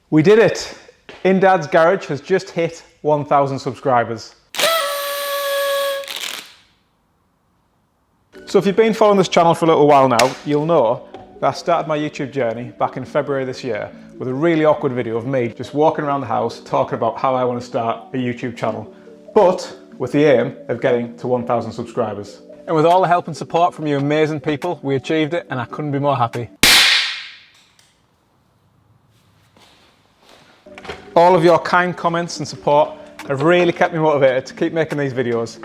We did it! In Dad's Garage has just hit 1,000 subscribers. So if you've been following this channel for a little while now, you'll know that I started my YouTube journey back in February this year with a really awkward video of me just walking around the house talking about how I want to start a YouTube channel, but with the aim of getting to 1,000 subscribers. And with all the help and support from you amazing people, we achieved it and I couldn't be more happy. All of your kind comments and support have really kept me motivated to keep making these videos,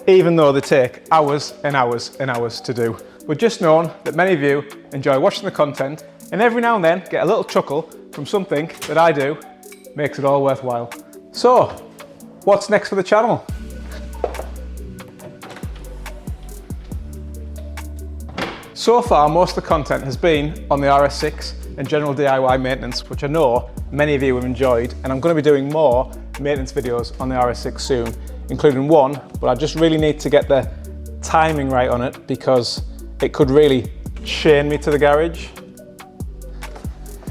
even though they take hours and hours and hours to do. We've just known that many of you enjoy watching the content and every now and then get a little chuckle from something that I do, makes it all worthwhile. So, what's next for the channel? So far, most of the content has been on the RS6 and general DIY maintenance, which I know many of you have enjoyed, and I'm going to be doing more maintenance videos on the RS6 soon, including one, but I just really need to get the timing right on it because it could really chain me to the garage.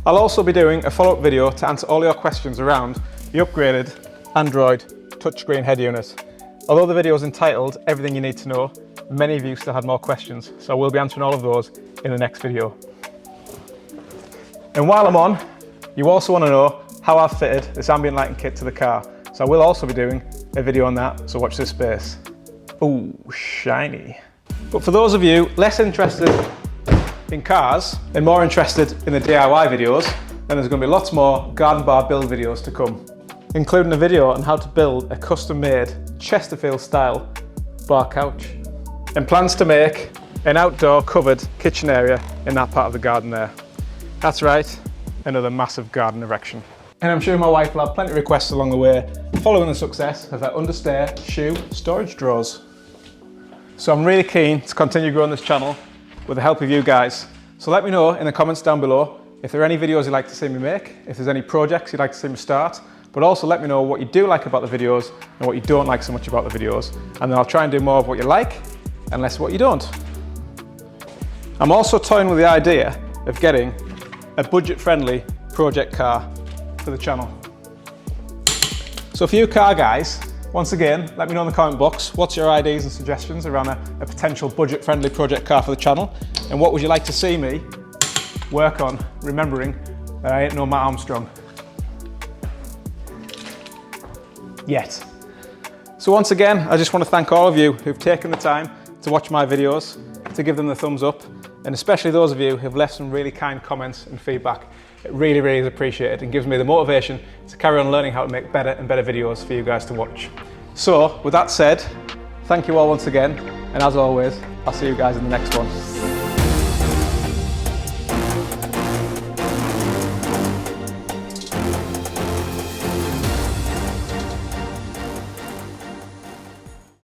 I'll also be doing a follow-up video to answer all your questions around the upgraded Android touchscreen head unit. Although the video is entitled Everything You Need to Know, many of you still had more questions, so I will be answering all of those in the next video. And while I'm on, you also want to know how I've fitted this ambient lighting kit to the car. So I will also be doing a video on that, so watch this space. Ooh, shiny. But for those of you less interested in cars and more interested in the DIY videos, then there's going to be lots more garden bar build videos to come, including a video on how to build a custom-made Chesterfield style bar couch, and plans to make an outdoor covered kitchen area in that part of the garden there. That's right, another massive garden erection. And I'm sure my wife will have plenty of requests along the way, following the success of her understair shoe storage drawers. So I'm really keen to continue growing this channel with the help of you guys. So let me know in the comments down below if there are any videos you'd like to see me make, if there's any projects you'd like to see me start, but also let me know what you do like about the videos and what you don't like so much about the videos. And then I'll try and do more of what you like and less of what you don't. I'm also toying with the idea of getting a budget-friendly project car for the channel. So for you car guys, once again, let me know in the comment box what's your ideas and suggestions around a potential budget-friendly project car for the channel, and what would you like to see me work on, remembering that I ain't no Matt Armstrong. Yet. So once again, I just want to thank all of you who've taken the time to watch my videos, to give them the thumbs up, and especially those of you who've left some really kind comments and feedback. It really, really is appreciated and gives me the motivation to carry on learning how to make better and better videos for you guys to watch. So with that said, thank you all once again, and as always, I'll see you guys in the next one.